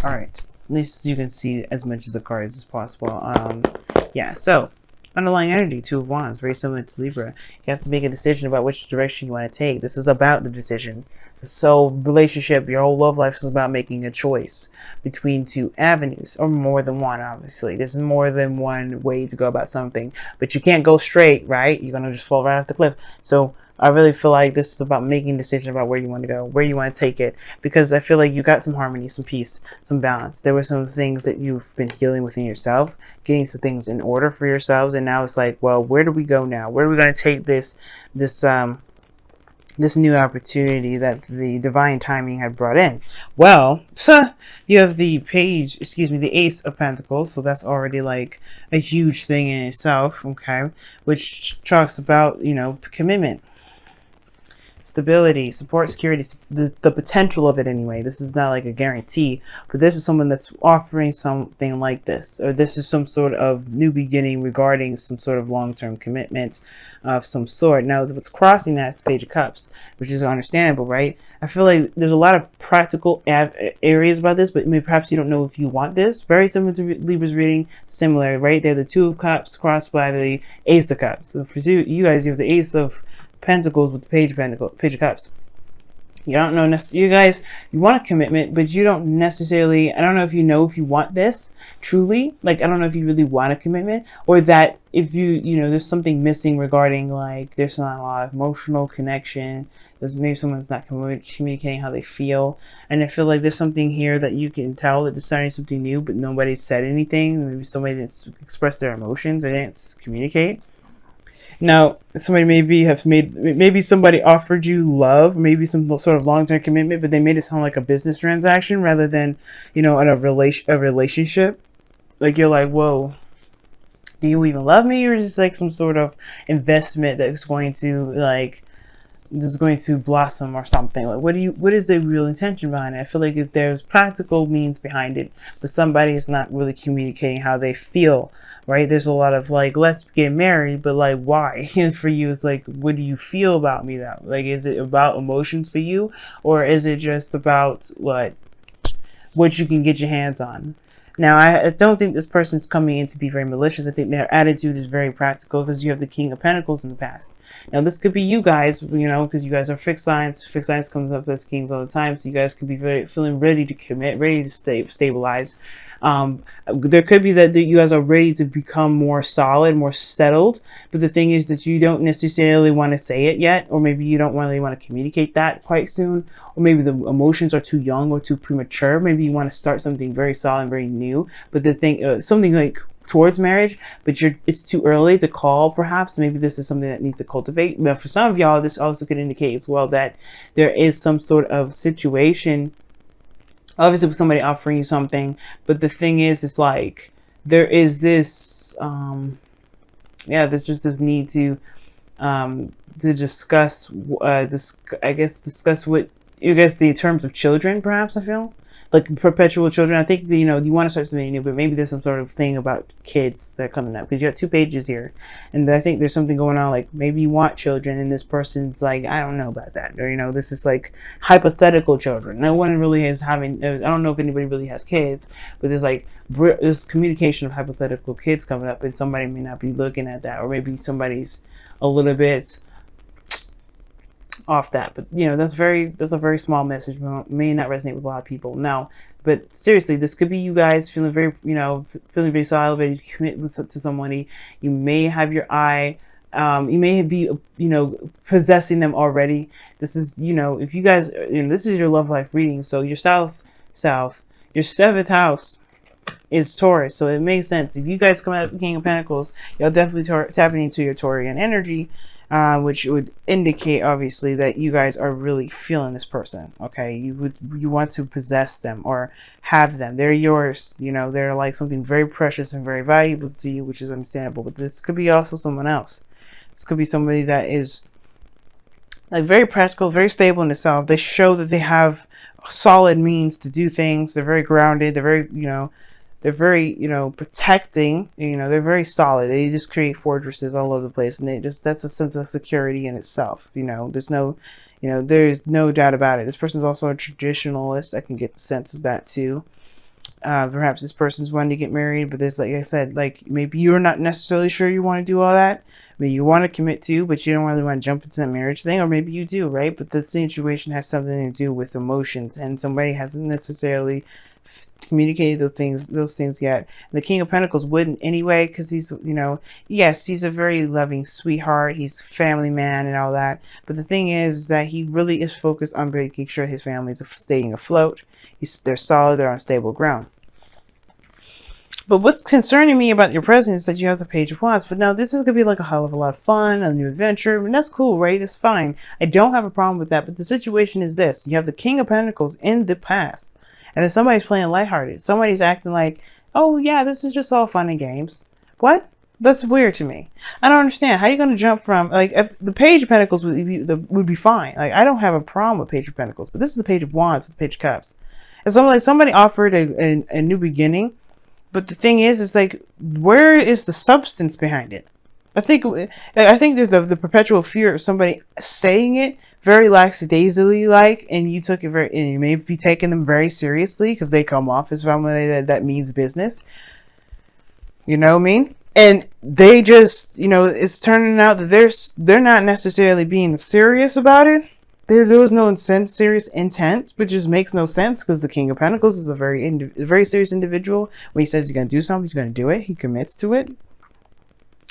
All right. At least you can see as much of the cards as possible. Yeah. So, underlying energy, Two of Wands, very similar to Libra. You have to make a decision about which direction you want to take. This is about the decision. So, relationship, your whole love life is about making a choice between two avenues, or more than one. Obviously, there's more than one way to go about something, but you can't go straight, right? You're gonna just fall right off the cliff. So, I really feel like this is about making a decision about where you want to go, where you want to take it, because I feel like you got some harmony, some peace, some balance. There were some things that you've been healing within yourself, getting some things in order for yourselves, and now it's like, well, where do we go now? Where are we going to take this new opportunity that the divine timing had brought in? Well, so you have the the Ace of Pentacles, so that's already like a huge thing in itself, okay, which talks about, commitment, stability, support, security, the potential of it anyway. This is not like a guarantee, but this is someone that's offering something like this, or this is some sort of new beginning regarding some sort of long-term commitment of some sort. Now, what's crossing that is Page of Cups, which is understandable, right? I feel like there's a lot of practical areas about this, but maybe perhaps you don't know if you want this. Very similar to Libra's reading, similar, right? They're the Two of Cups crossed by the Ace of Cups. So for you guys, you have the Ace of Pentacles with the Page of Cups. You don't know necessarily, you guys, you want a commitment, but you don't necessarily, I don't know if you want this truly. Like, I don't know if you really want a commitment, or that if there's something missing regarding, like, there's not a lot of emotional connection. There's maybe someone's not communicating how they feel. And I feel like there's something here that you can tell that they're starting something new, but nobody said anything. Maybe somebody didn't express their emotions, or didn't communicate. Now, somebody maybe somebody offered you love, maybe some sort of long-term commitment, but they made it sound like a business transaction rather than, a relationship. Like, you're like, whoa, do you even love me? Or is this like some sort of investment that's going to, like, is going to blossom or something? Like, what is the real intention behind it? I feel like if there's practical means behind it, but somebody is not really communicating how they feel, right? There's a lot of, like, let's get married, but, like, why? And for you, it's like, what do you feel about me now? Like, is it about emotions for you, or is it just about what you can get your hands on? Now, I don't think this person's coming in to be very malicious. I think their attitude is very practical, because you have the King of Pentacles in the past. Now, this could be you guys, because you guys are fixed signs. Fixed signs comes up as kings all the time, so you guys could be feeling ready to commit, ready to stabilize. There could be that you guys are ready to become more solid, more settled, but the thing is that you don't necessarily want to say it yet, or maybe you don't really want to communicate that quite soon, or maybe the emotions are too young or too premature. Maybe you want to start something very solid, very new, but the thing, something like towards marriage, but it's too early to call. Perhaps maybe this is something that needs to cultivate. But for some of y'all, this also could indicate as well that there is some sort of situation, obviously with somebody offering you something, but the thing is, it's like there is this there's just this need to discuss discuss what you guys, the terms of children, perhaps. I feel like perpetual children. I think you want to start something new, but maybe there's some sort of thing about kids that are coming up, because you have 2 pages here, and I think there's something going on, like maybe you want children, and this person's like, I don't know about that, or this is like hypothetical children. No one really is having. I don't know if anybody really has kids, but there's like this communication of hypothetical kids coming up, and somebody may not be looking at that, or maybe somebody's a little bit off that, but that's a very small message, may not resonate with a lot of people now. But seriously, this could be you guys feeling very feeling very solid, ready to commit to somebody. You may have your eye, you may be possessing them already. This is if you guys, this is your love life reading, so your south your 7th house is Taurus, so it makes sense. If you guys come out the King of Pentacles, you'll definitely tapping into your Taurian energy, which would indicate obviously that you guys are really feeling this person. Okay, you want to possess them or have them. They're yours. They're like something very precious and very valuable to you, which is understandable. But this could be also someone else. This could be somebody that is like very practical, very stable in itself. They show that they have solid means to do things. They're very grounded. They're very they're very protecting. They're very solid. They just create fortresses all over the place, and that's a sense of security in itself. There's no doubt about it. This person's also a traditionalist. I can get the sense of that too. Perhaps this person's wanting to get married, but there's, like I said, like maybe you're not necessarily sure you want to do all that. Maybe you want to commit to, but you don't really want to jump into that marriage thing, or maybe you do, right? But the situation has something to do with emotions, and somebody hasn't necessarily communicated those things yet. And the King of Pentacles wouldn't anyway, because he's, you know, yes, he's a very loving sweetheart, he's a family man and all that, but the thing is that he really is focused on making sure his family is staying afloat. They're solid, they're on stable ground. But what's concerning me about your present is that you have the Page of Wands. But now this is going to be like a hell of a lot of fun, a new adventure, and that's cool, right? It's fine. I don't have a problem with that. But the situation is this. You have the King of Pentacles in the past. And then somebody's playing lighthearted. Somebody's acting like, oh yeah, this is just all fun and games. What? That's weird to me. I don't understand. How are you going to jump from, like, if the Page of Pentacles would be fine. Like, I don't have a problem with Page of Pentacles. But this is the Page of Wands, the Page of Cups. It's like somebody offered a new beginning. But the thing is like, where is the substance behind it? I think there's the perpetual fear of somebody saying it very lackadaisically, like, and you took it and you may be taking them very seriously because they come off as somebody that means business. You know what I mean? And they just, you know, it's turning out that they're not necessarily being serious about it. There was no serious intent, which just makes no sense because the King of Pentacles is a very serious individual. When he says he's going to do something, he's going to do it. He commits to it.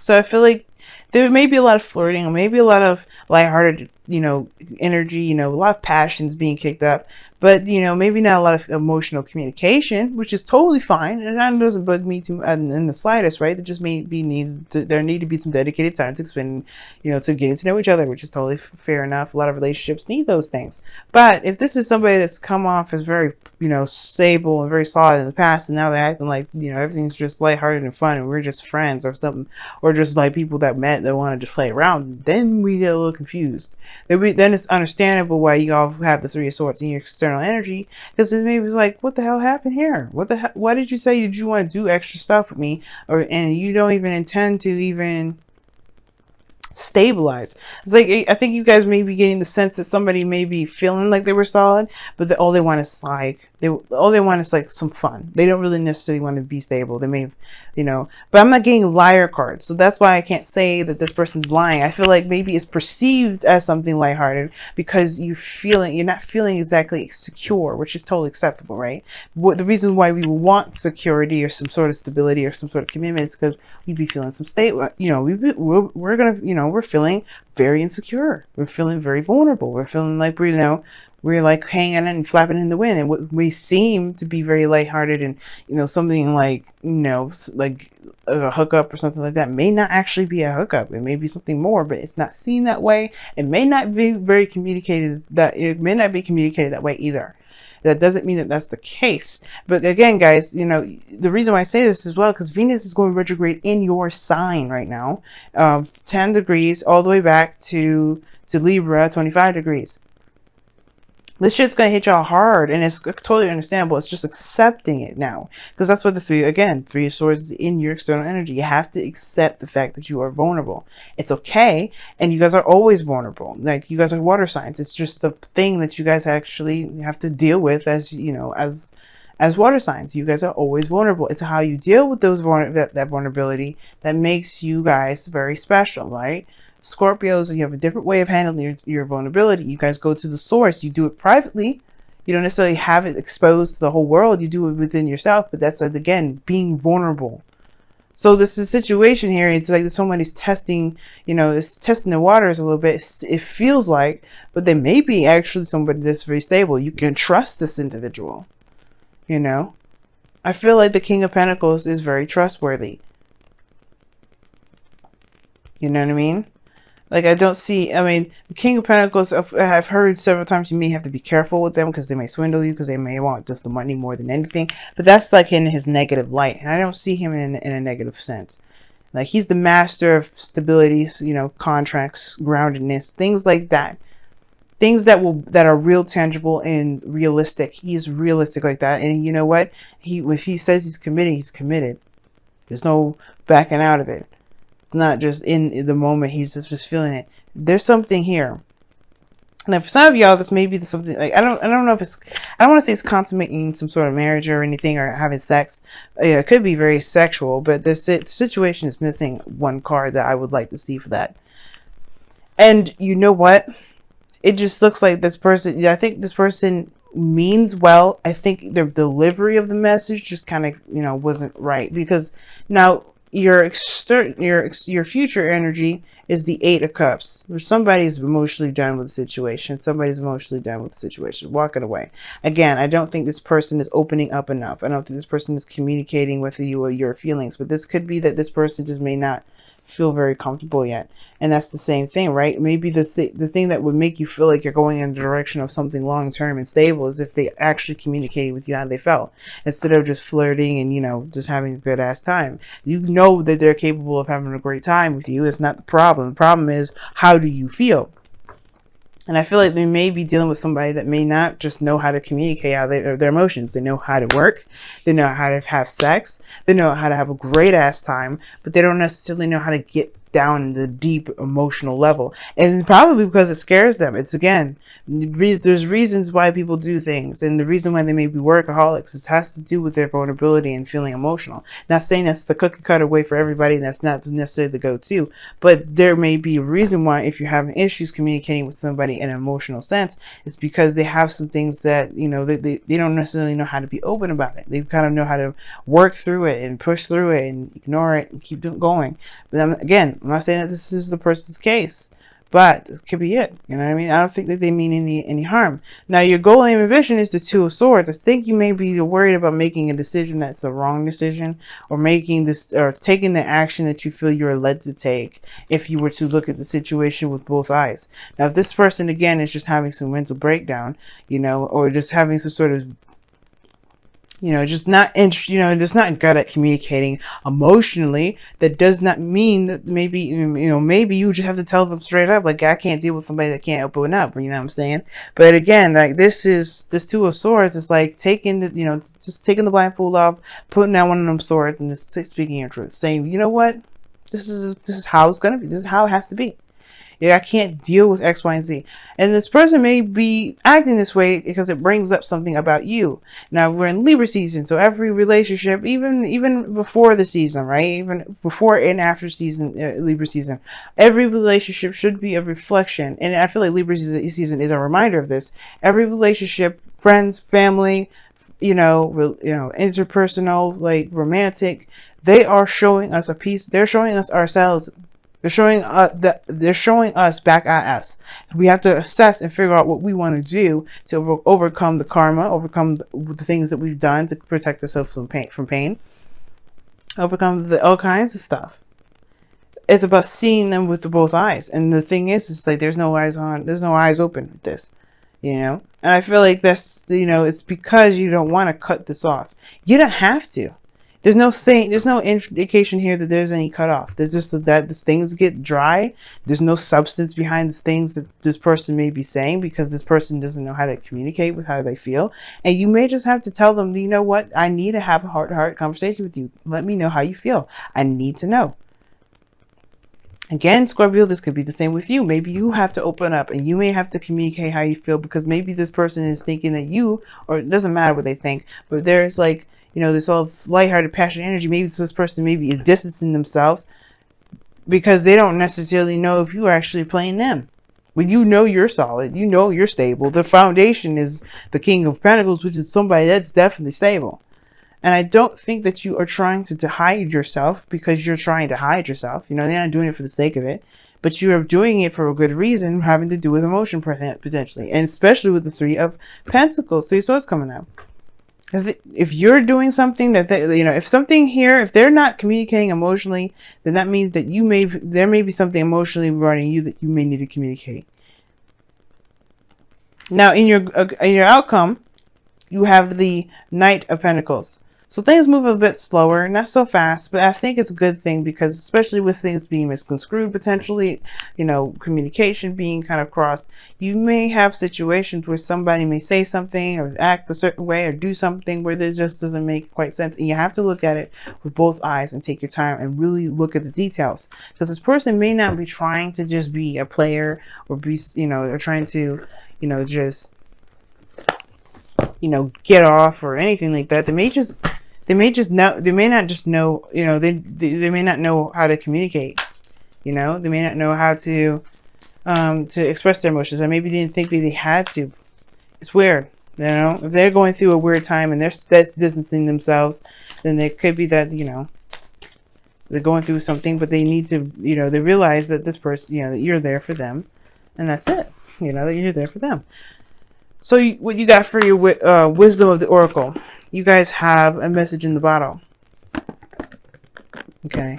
So I feel like there may be a lot of flirting, or maybe a lot of lighthearted, you know, energy, you know, a lot of passions being kicked up. But, you know, maybe not a lot of emotional communication, which is totally fine. And that doesn't bug me too in the slightest, right? There just there need to be some dedicated time to spend, you know, to getting to know each other, which is totally fair enough. A lot of relationships need those things. But if this is somebody that's come off as very, you know, stable and very solid in the past, and now they're acting like, you know, everything's just lighthearted and fun, and we're just friends or something, or just like people that met that want to just play around, then we get a little confused. Then it's understandable why you all have the Three of Swords in your external energy, because it maybe was like, what the hell happened here? Why did you say did you want to do extra stuff with me, and you don't even intend to even stabilize? It's like, I think you guys may be getting the sense that somebody may be feeling like they were solid, but all they want is like some fun. They don't really necessarily want to be stable. They may, you know, but I'm not getting liar cards, so that's why I can't say that this person's lying. I feel like maybe it's perceived as something lighthearted because you're not feeling exactly secure, which is totally acceptable, right? The reason why we want security or some sort of stability or some sort of commitment is because we'd be feeling some state, you know, we're gonna, you know, we're feeling very insecure. We're feeling very vulnerable. We're feeling like we're like hanging and flapping in the wind, and what we seem to be very lighthearted and, you know, something like, you know, like a hookup or something like that may not actually be a hookup. It may be something more, but it's not seen that way. It may not be communicated that way either. That doesn't mean that that's the case. But again, guys, you know, the reason why I say this as well, because Venus is going retrograde in your sign right now, 10 degrees all the way back to Libra, 25 degrees. This shit's gonna hit y'all hard, and it's totally understandable. It's just accepting it now, because that's what the Three of Swords is in your external energy. You have to accept the fact that you are vulnerable. It's okay, and you guys are always vulnerable. Like, you guys are water signs. It's just the thing that you guys actually have to deal with as, you know, as water signs. You guys are always vulnerable. It's how you deal with that vulnerability that makes you guys very special, right? Scorpios, you have a different way of handling your vulnerability. You guys go to the source. You do it privately. You don't necessarily have it exposed to the whole world. You do it within yourself, but that's, again, being vulnerable. So this is a situation here. It's like somebody's testing, you know, it's testing the waters a little bit. It feels like, but they may be actually somebody that's very stable. You can trust this individual, you know. I feel like the King of Pentacles is very trustworthy. You know what I mean? Like, I don't see, I mean, the King of Pentacles, I've heard several times you may have to be careful with them because they may swindle you, because they may want just the money more than anything. But that's like in his negative light. And I don't see him in a negative sense. Like, he's the master of stability, you know, contracts, groundedness, things like that. Things that are real, tangible, and realistic. He is realistic like that. And you know what? If he says he's committed, he's committed. There's no backing out of it. Not just in the moment, he's just feeling it. There's something here. Now, for some of y'all, this may be something like I don't know if it's I don't want to say it's consummating some sort of marriage or anything or having sex. Yeah, it could be very sexual, but this situation is missing one card that I would like to see for that. And you know what? It just looks like this person. Yeah, I think this person means well. I think the delivery of the message just kind of wasn't right, because now your future energy is the Eight of Cups, where somebody's emotionally done with the situation. Somebody's emotionally done with the situation, walking away. Again, I don't think this person is opening up enough. I don't think this person is communicating with you or your feelings, but this could be that this person just may not feel very comfortable yet. And that's the same thing, right? Maybe the thing that would make you feel like you're going in the direction of something long-term and stable is if they actually communicated with you how they felt, instead of just flirting and just having a good ass time. You know that they're capable of having a great time with you. It's not the problem. The problem is, how do you feel? And I feel like they may be dealing with somebody that may not just know how to communicate how their emotions. They know how to work. They know how to have sex. They know how to have a great ass time, but they don't necessarily know how to get down in the deep emotional level. And it's probably because it scares them. It's, again, there's reasons why people do things, and the reason why they may be workaholics, it has to do with their vulnerability and feeling emotional. Not saying that's the cookie cutter way for everybody, and that's not necessarily the go-to, but there may be a reason why, if you're having issues communicating with somebody in an emotional sense, it's because they have some things that they don't necessarily know how to be open about it. They kind of know how to work through it and push through it and ignore it and keep going. But I'm not saying that this is the person's case, but it could be it. You know what I mean? I don't think that they mean any harm. Now, your goal, aim, and vision is the Two of Swords. I think you may be worried about making a decision that's the wrong decision, or taking the action that you feel you're led to take if you were to look at the situation with both eyes. Now, if this person, again, is just having some mental breakdown, or just having some sort of just not just not good at communicating emotionally, that does not mean that maybe maybe you just have to tell them straight up, like, I can't deal with somebody that can't open up. You know what I'm saying? But again, like, this Two of Swords is like taking the just taking the blindfold off, putting down one of them swords, and just speaking your truth, saying, you know what, this is how it's gonna be. This is how it has to be. Yeah, I can't deal with X, Y, and Z. And this person may be acting this way because it brings up something about you. Now, we're in Libra season, so every relationship, even before the season, right? Even before and after Libra season, every relationship should be a reflection. And I feel like Libra season is a reminder of this. Every relationship, friends, family, interpersonal, like romantic, they are showing us a piece. They're showing us ourselves. They're showing us back at us. We have to assess and figure out what we want to do to overcome the karma, overcome the things that we've done to protect ourselves from pain, overcome all kinds of stuff. It's about seeing them with both eyes. And the thing is like there's no eyes open with this, And I feel like that's, it's because you don't want to cut this off. You don't have to. There's no indication here that there's any cutoff. There's just that these things get dry. There's no substance behind these things that this person may be saying, because this person doesn't know how to communicate with how they feel. And you may just have to tell them, you know what? I need to have a heart-to-heart conversation with you. Let me know how you feel. I need to know. Again, Scorpio, this could be the same with you. Maybe you have to open up and you may have to communicate how you feel, because maybe this person is thinking that or it doesn't matter what they think, but there's like, this all lighthearted, passionate energy. Maybe this person maybe is distancing themselves because they don't necessarily know if you are actually playing them. When you're solid, you're stable. The foundation is the King of Pentacles, which is somebody that's definitely stable. And I don't think that you are trying to hide yourself because you're trying to hide yourself. They're not doing it for the sake of it. But you are doing it for a good reason, having to do with emotion potentially. And especially with the Three of Pentacles, Three of Swords coming out. If you're doing something if they're not communicating emotionally, then that means that there may be something emotionally regarding you that you may need to communicate. Now, in your outcome, you have the Knight of Pentacles. So things move a bit slower, not so fast, but I think it's a good thing because especially with things being misconstrued potentially, you know, communication being kind of crossed, you may have situations where somebody may say something or act a certain way or do something where it just doesn't make quite sense. And you have to look at it with both eyes and take your time and really look at the details. Because this person may not be trying to just be a player or be, you know, or trying to, you know, just, you know, get off or anything like that. They may not just know, you know, they may not know how to communicate, you know, they may not know how to express their emotions. And maybe they didn't think that they had to. It's weird, you know, if they're going through a weird time and they're distancing themselves, then it could be that, you know, they're going through something, but they need to, you know, they realize that this person, you know, that you're there for them, and that's it, you know, that you're there for them. So what you got for your wisdom of the oracle? You guys have a message in the bottle. Okay.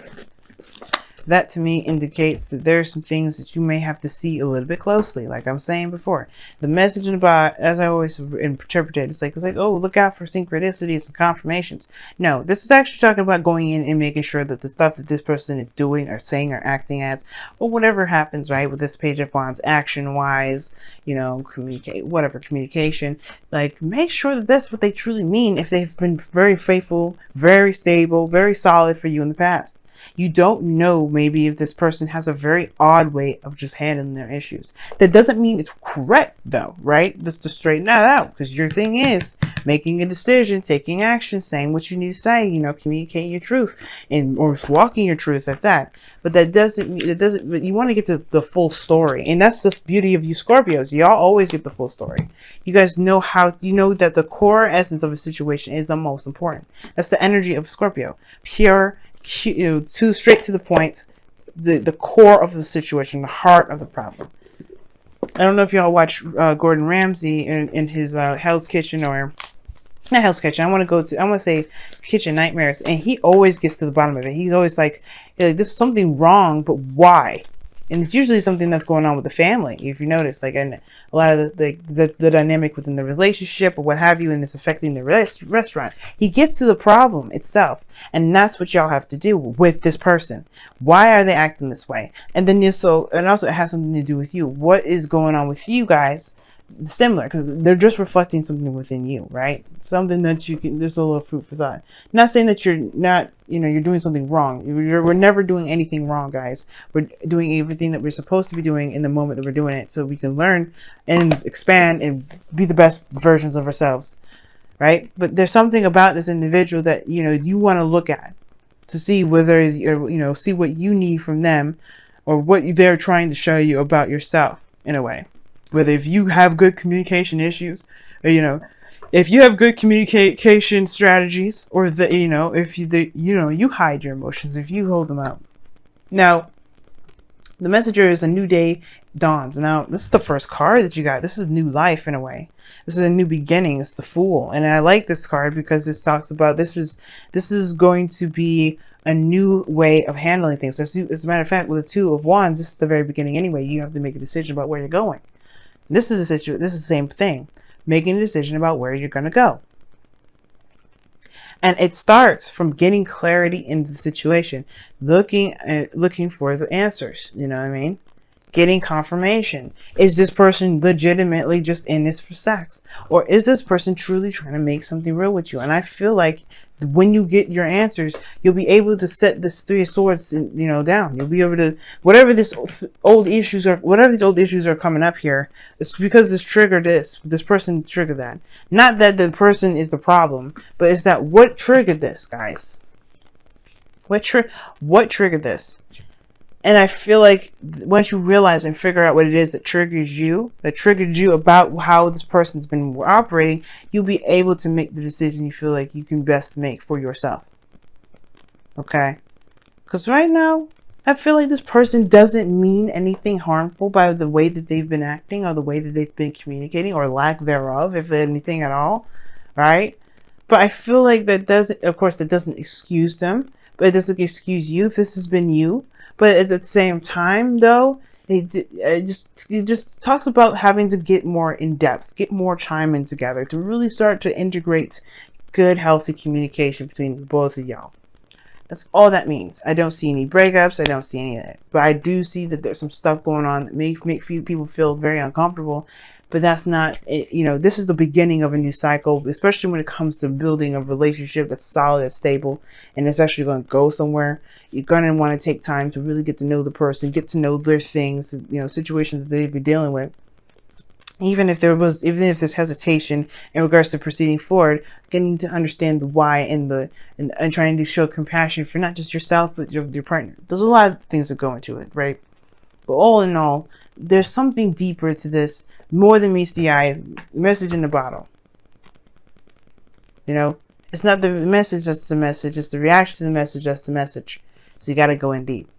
That to me indicates that there are some things that you may have to see a little bit closely. Like I'm saying before, the message in the bottle, as I always interpret it, it's like, oh, look out for synchronicities and confirmations. No, this is actually talking about going in and making sure that the stuff that this person is doing or saying or acting as, or whatever happens, right, with this Page of Wands, action-wise, you know, communication, like make sure that that's what they truly mean if they've been very faithful, very stable, very solid for you in the past. You don't know maybe if this person has a very odd way of just handling their issues. That doesn't mean it's correct though, right? Just to straighten that out, because your thing is making a decision, taking action, saying what you need to say, you know, communicating your truth and or walking your truth at that. But but you want to get to the full story. And that's the beauty of you Scorpios. Y'all always get the full story. You guys know you know that the core essence of a situation is the most important. That's the energy of Scorpio. Pure, you know, straight to the point, the core of the situation, the heart of the problem. I don't know if y'all watch Gordon Ramsay in his Hell's Kitchen, or not Hell's Kitchen. I want to say Kitchen Nightmares, and he always gets to the bottom of it. He's always like, this is something wrong, but why? And it's usually something that's going on with the family, if you notice, like, and a lot of the dynamic within the relationship or what have you, and it's affecting the restaurant. He gets to the problem itself, and that's what y'all have to do with this person. Why are they acting this way? And then also it has something to do with you. What is going on with you guys? Similar, because they're just reflecting something within you, right? Something that you can, there's a little food for thought. Not saying that you're not, you know, you're doing something wrong. We're never doing anything wrong, guys. We're doing everything that we're supposed to be doing in the moment that we're doing it, so we can learn and expand and be the best versions of ourselves, right? But there's something about this individual that, you know, you want to look at to see whether, you know, see what you need from them or what they're trying to show you about yourself in a way. Whether if you have good communication issues, or, you know, if you have good communication strategies, or you know, if you hide your emotions, if you hold them out. Now, the messenger is a new day dawns. Now, this is the first card that you got. This is new life in a way. This is a new beginning. It's the Fool, and I like this card because this talks about this is going to be a new way of handling things. As a matter of fact, with the Two of Wands, this is the very beginning anyway. You have to make a decision about where you're going. This is the same thing, making a decision about where you're going to go. And it starts from getting clarity into the situation, looking for the answers, you know what I mean? Getting confirmation. Is this person legitimately just in this for sex? Or is this person truly trying to make something real with you? And I feel like when you get your answers, you'll be able to set this Three of Swords, you know, down. You'll be able to, whatever these old issues are coming up here, it's because this person triggered that. Not that the person is the problem, but it's that what triggered this, guys? What triggered this? And I feel like once you realize and figure out what it is that triggered you about how this person's been operating, you'll be able to make the decision you feel like you can best make for yourself. Okay? Because right now, I feel like this person doesn't mean anything harmful by the way that they've been acting or the way that they've been communicating or lack thereof, if anything at all. Right? But I feel like that doesn't excuse them, but it doesn't excuse you if this has been you. But at the same time, though, it just talks about having to get more in depth, get more time in together to really start to integrate good, healthy communication between both of y'all. That's all that means. I don't see any breakups. I don't see any of that. But I do see that there's some stuff going on that make few people feel very uncomfortable. But that's not, you know, this is the beginning of a new cycle, especially when it comes to building a relationship that's solid, that's stable, and it's actually going to go somewhere. You're going to want to take time to really get to know the person, get to know their things, you know, situations that they'd be dealing with. Even if there's hesitation in regards to proceeding forward, getting to understand the why and trying to show compassion for not just yourself but your partner. There's a lot of things that go into it, right? But all in all, there's something deeper to this, more than meets the eye. Message in the bottle. You know, it's not the message that's the message, it's the reaction to the message that's the message. So you got to go in deep.